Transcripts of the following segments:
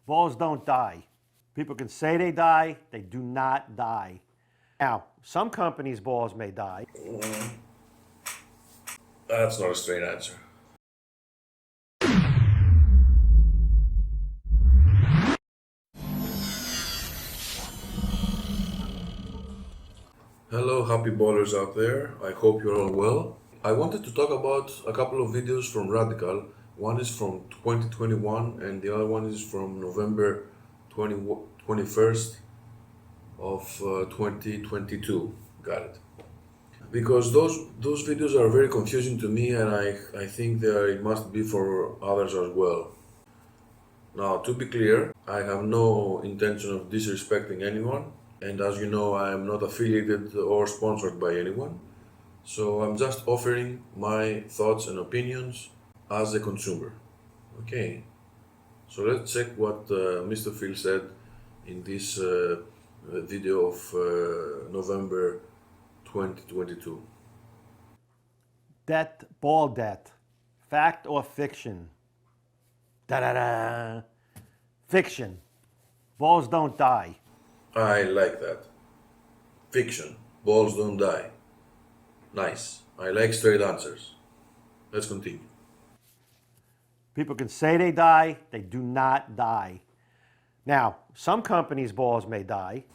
Balls don't die. People can say they die, they do not die. Now, some companies' balls may die. That's not a straight answer. Hello, happy ballers out there. I hope you're all well. I wanted to talk about a couple of videos from Radical. One is from 2021 and the other one is from November 21st of 2022. Got it. Because those videos are very confusing to me and I think it must be for others as well. Now, to be clear, I have no intention of disrespecting anyone, and as you know, I am not affiliated or sponsored by anyone. So I'm just offering my thoughts and opinions as a consumer. Okay, so let's check what Mr. Phil said in this video of November 2022. Ball debt. Fact or fiction? Da-da-da. Fiction. Balls don't die. I like that. Fiction. Balls don't die. Nice. I like straight answers. Let's continue. People can say they die, they do not die. Now, some companies' balls may die.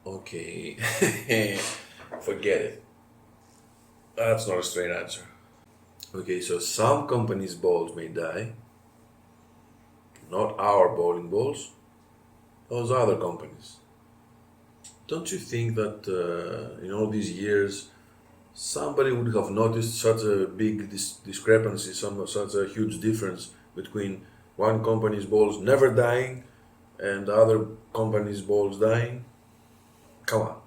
Okay. Forget it. That's not a straight answer. Okay, so some companies' balls may die. Not our bowling balls. Those other companies. Don't you think that in all these years somebody would have noticed such a big discrepancy, such a huge difference between one company's balls never dying and the other company's balls dying? Come on.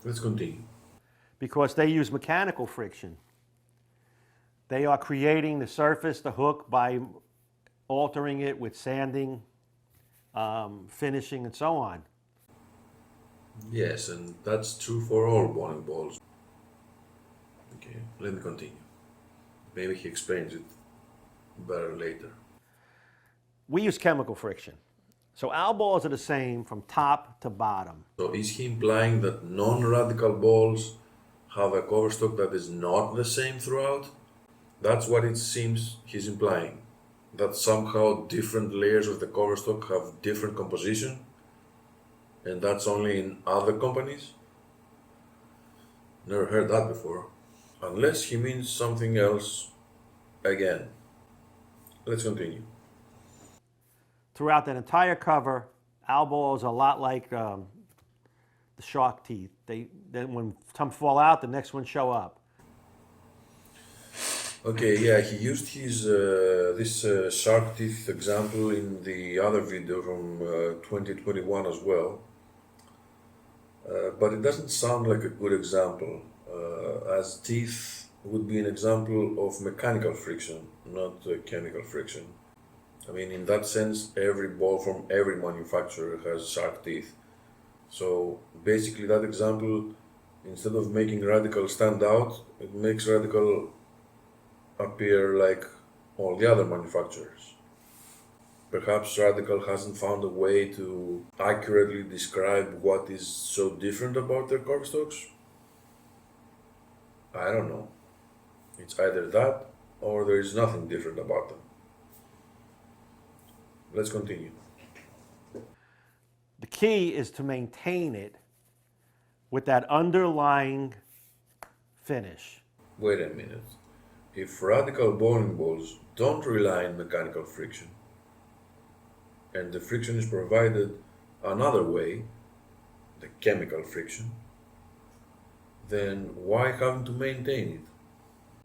Let's continue. Because they use mechanical friction. They are creating the surface, the hook, by altering it with sanding, finishing, and so on. Yes, and that's true for all bowling balls. Okay, let me continue. Maybe he explains it better later. We use chemical friction. So our balls are the same from top to bottom. So is he implying that non-radical balls have a cover stock that is not the same throughout? That's what it seems he's implying. That somehow different layers of the cover stock have different composition, and that's only in other companies? Never heard that before. Unless he means something else again. Let's continue. Throughout that entire cover, our balls are a lot like the shark teeth. Then when some fall out, the next one show up. Okay, yeah, he used his this shark teeth example in the other video from 2021 as well, but it doesn't sound like a good example, as teeth would be an example of mechanical friction, not chemical friction. I mean, in that sense, every ball from every manufacturer has shark teeth. So basically, that example, instead of making Radical stand out, it makes Radical appear like all the other manufacturers. Perhaps Radical hasn't found a way to accurately describe what is so different about their cover stocks. I don't know. It's either that or there is nothing different about them. Let's continue. The key is to maintain it with that underlying finish. Wait a minute. If Radical bowling balls don't rely on mechanical friction, and the friction is provided another way, the chemical friction, then why haven't to maintain it?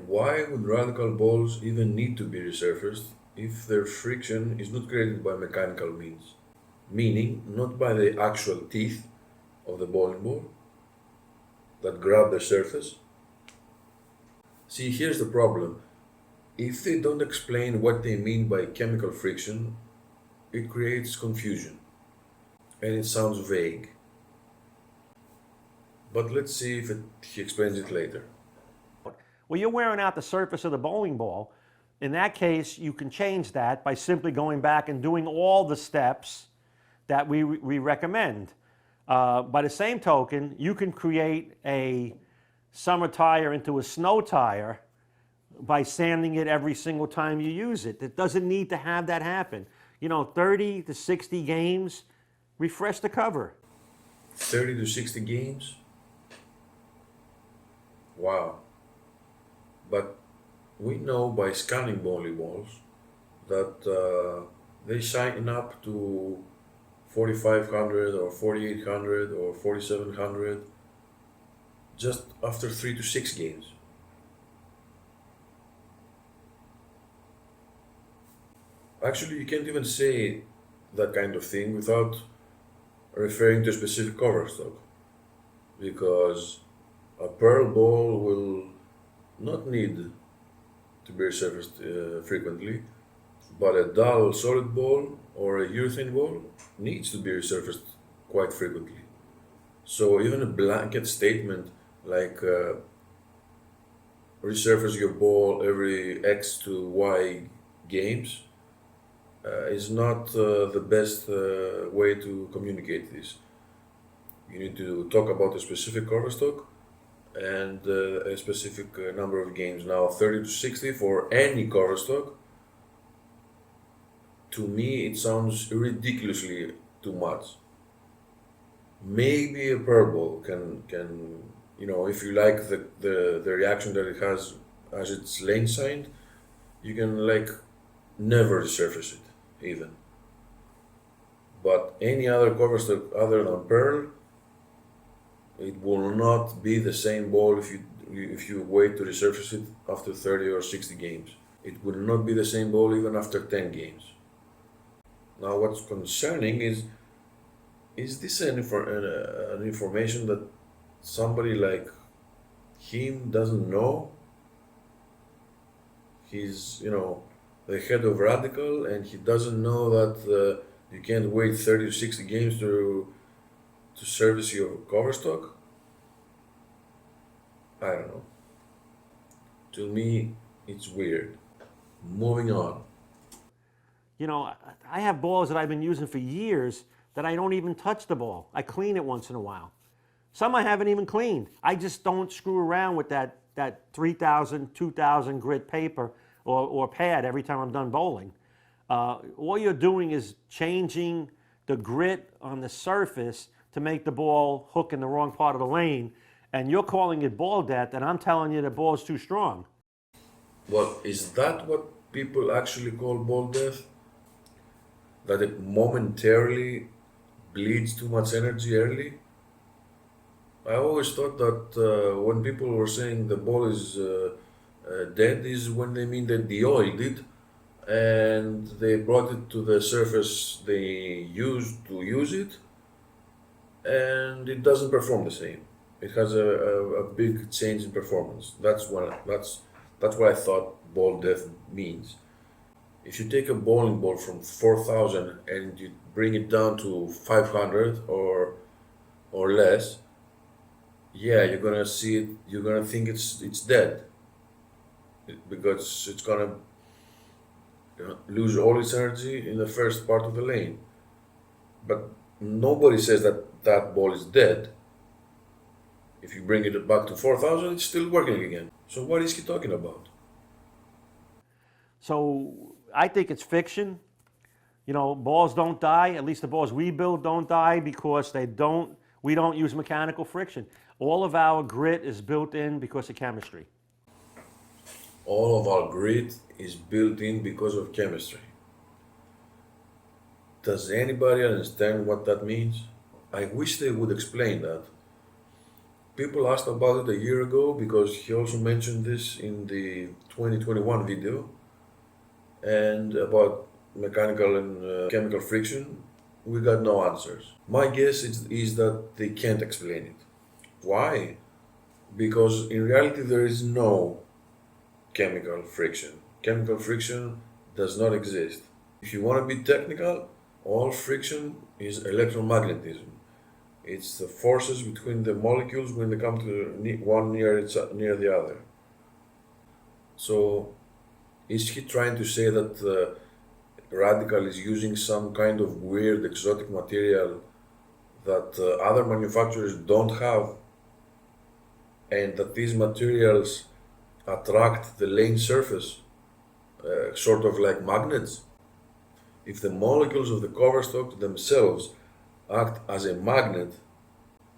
Why would Radical balls even need to be resurfaced if their friction is not created by mechanical means? Meaning, not by the actual teeth of the bowling ball that grab the surface. See, here's the problem. If they don't explain what they mean by chemical friction, it creates confusion and it sounds vague. But let's see if he explains it later. Well, you're wearing out the surface of the bowling ball In that case, you can change that by simply going back and doing all the steps that we recommend. By the same token, you can create a summer tire into a snow tire by sanding it every single time you use it. It doesn't need to have that happen. 30 to 60 games, refresh the cover. 30 to 60 games? Wow. But we know by scanning bowling balls that they sign up to 4,500 or 4,800 or 4,700 just after 3 to 6 games. Actually, you can't even say that kind of thing without referring to a specific cover stock, because a pearl ball will not need to be resurfaced frequently, but a dull solid ball or a urethane ball needs to be resurfaced quite frequently. So even a blanket statement like resurface your ball every X to Y games is not the best way to communicate this. You need to talk about a specific cover stock and a specific number of games. Now, 30 to 60 for any cover stock, to me, it sounds ridiculously too much. Maybe a pearl ball can if you like the reaction that it has as it's lane signed, you can like never resurface it even. But any other cover stock other than pearl, it will not be the same ball if you wait to resurface it after 30 or 60 games. It will not be the same ball even after 10 games. Now, what's concerning is this an information that somebody like him doesn't know? He's, the head of Radical, and he doesn't know that you can't wait 30 to 60 games to service your cover stock? I don't know. To me, it's weird. Moving on. I have balls that I've been using for years that I don't even touch the ball. I clean it once in a while. Some I haven't even cleaned. I just don't screw around with that 3,000, 2,000 grit paper or pad every time I'm done bowling. All you're doing is changing the grit on the surface to make the ball hook in the wrong part of the lane, and you're calling it ball death, and I'm telling you the ball's too strong. Well, is that what people actually call ball death? That it momentarily bleeds too much energy early? I always thought that when people were saying the ball is dead is when they mean they de-oiled it and they brought it to the surface they used to use it, and it doesn't perform the same. It has a big change in performance. That's what I thought ball death means. If you take a bowling ball from 4,000 and you bring it down to 500 or less, yeah, you're gonna see it. You're gonna think it's dead because it's gonna lose all its energy in the first part of the lane. But nobody says that ball is dead. If you bring it back to 4,000, it's still working again. So what is he talking about? So I think it's fiction. Balls don't die. At least the balls we build don't die because we don't use mechanical friction. All of our grit is built in because of chemistry. All of our grit is built in because of chemistry. Does anybody understand what that means? I wish they would explain that. People asked about it a year ago because he also mentioned this in the 2021 video, and about mechanical and chemical friction, we got no answers. My guess is that they can't explain it. Why? Because in reality there is no chemical friction. Chemical friction does not exist. If you want to be technical, all friction is electromagnetism. It's the forces between the molecules when they come to one near the other. So Is he trying to say that Radical is using some kind of weird exotic material that other manufacturers don't have, and that these materials attract the lane surface, sort of like magnets? If the molecules of the cover stock themselves act as a magnet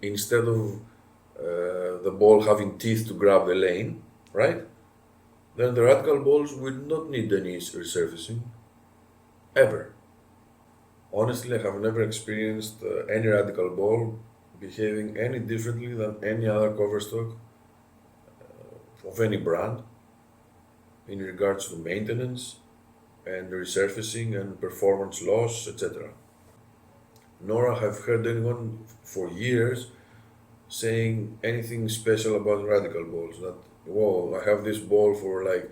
instead of the ball having teeth to grab the lane, right? Then the Radical balls will not need any resurfacing, ever. Honestly, I have never experienced any Radical ball behaving any differently than any other cover stock of any brand in regards to maintenance and resurfacing and performance loss, etc. Nor have heard anyone for years saying anything special about Radical balls. That, whoa, I have this ball for like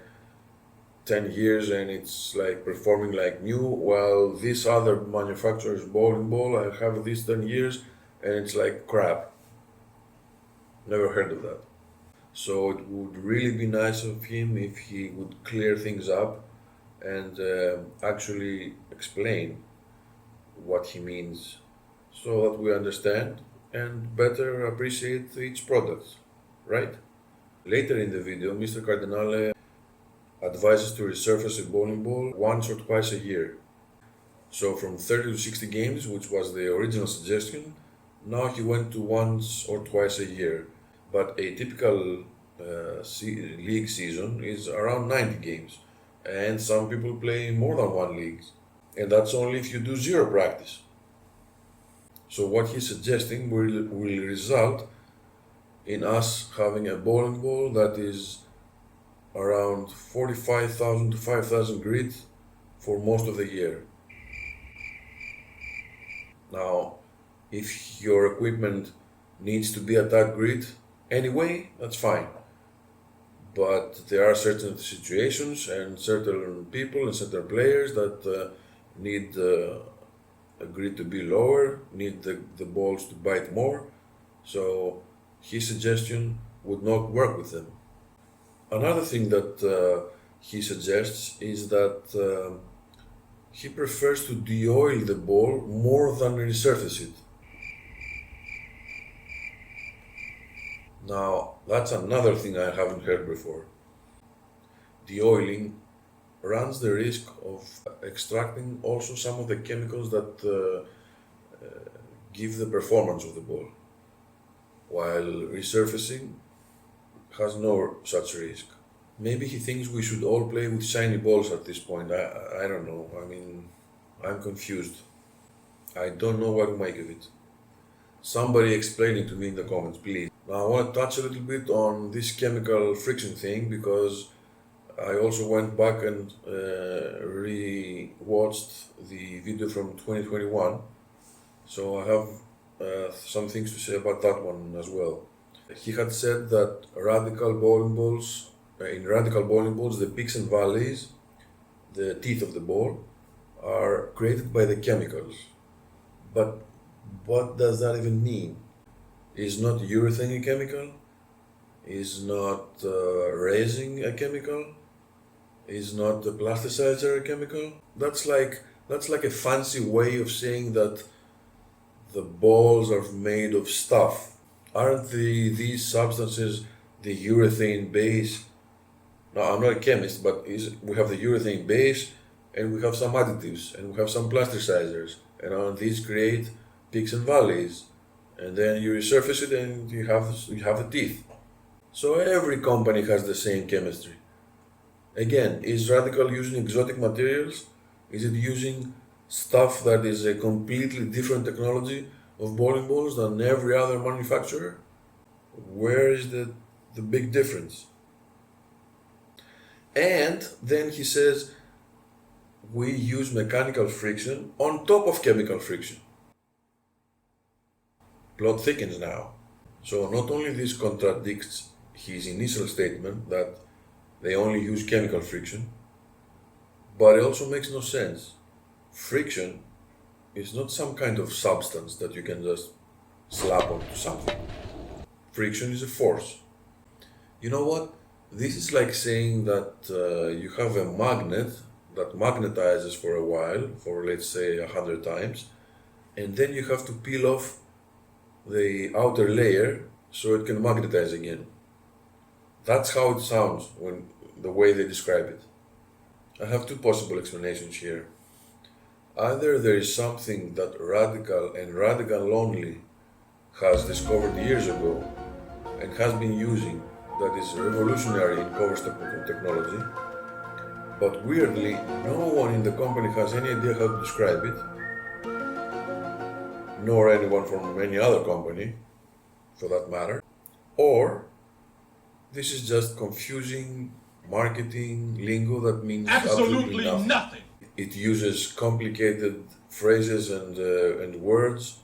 10 years and it's like performing like new, while this other manufacturer's bowling ball, I have this 10 years and it's like crap. Never heard of that. So it would really be nice of him if he would clear things up and actually explain what he means so that we understand and better appreciate each product, right? Later in the video, Mr. Cardinale advises to resurface a bowling ball once or twice a year. So from 30 to 60 games, which was the original suggestion, now he went to once or twice a year. But a typical league season is around 90 games, and some people play more than one league, and that's only if you do zero practice. So what he's suggesting will result in us having a bowling ball that is around 45,000 to 5,000 grit for most of the year. Now, if your equipment needs to be at that grit anyway, that's fine. But there are certain situations and certain people and certain players that need a grit to be lower, need the balls to bite more. So his suggestion would not work with them. Another thing that he suggests is that he prefers to de-oil the ball more than resurface it. Now, that's another thing I haven't heard before. De-oiling runs the risk of extracting also some of the chemicals that give the performance of the ball, while resurfacing has no such risk. Maybe he thinks we should all play with shiny balls at this point. I don't know. I mean, I'm confused. I don't know what to make of it. Somebody explain it to me in the comments, please. Now I want to touch a little bit on this chemical friction thing, because I also went back and re-watched the video from 2021. So I have some things to say about that one as well. He had said that in Radical bowling balls, the peaks and valleys, the teeth of the ball, are created by the chemicals. But what does that even mean? Is not urethane a chemical? Is not resin a chemical? Is not the plasticizer a chemical? That's like a fancy way of saying that the balls are made of stuff. Aren't these substances the urethane base? Now, I'm not a chemist, but we have the urethane base, and we have some additives, and we have some plasticizers, and these create peaks and valleys, and then you resurface it, and you have the teeth. So every company has the same chemistry. Again, is Radical using exotic materials? Is it using stuff that is a completely different technology of bowling balls than every other manufacturer? Where is the big difference? And then he says we use mechanical friction on top of chemical friction. Plot thickens now. So not only this contradicts his initial statement that they only use chemical friction, but it also makes no sense. Friction is not some kind of substance that you can just slap onto something. Friction is a force. You know what? This is like saying that you have a magnet that magnetizes for a while, for let's say 100 times, and then you have to peel off the outer layer so it can magnetize again. That's how it sounds when the way they describe it. I have two possible explanations here. Either there is something that Radical and Radical only has discovered years ago and has been using that is revolutionary in cover stock technology, but weirdly, no one in the company has any idea how to describe it, nor anyone from any other company, for that matter. Or this is just confusing marketing lingo that means absolutely nothing. It uses complicated phrases and words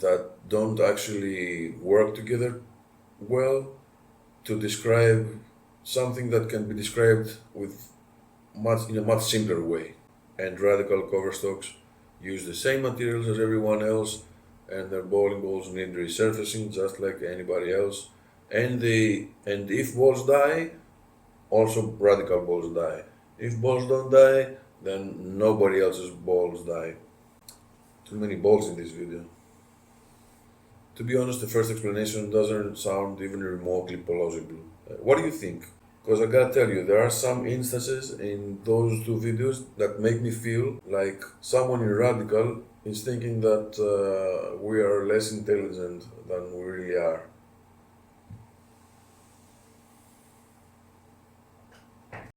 that don't actually work together well to describe something that can be described in a much simpler way. And Radical cover stocks use the same materials as everyone else, and their bowling balls need resurfacing just like anybody else. And if balls die, also Radical balls die. If balls don't die, then nobody else's balls die. Too many balls in this video. To be honest, the first explanation doesn't sound even remotely plausible. What do you think? Because I gotta tell you, there are some instances in those two videos that make me feel like someone in Radical is thinking that we are less intelligent than we really are.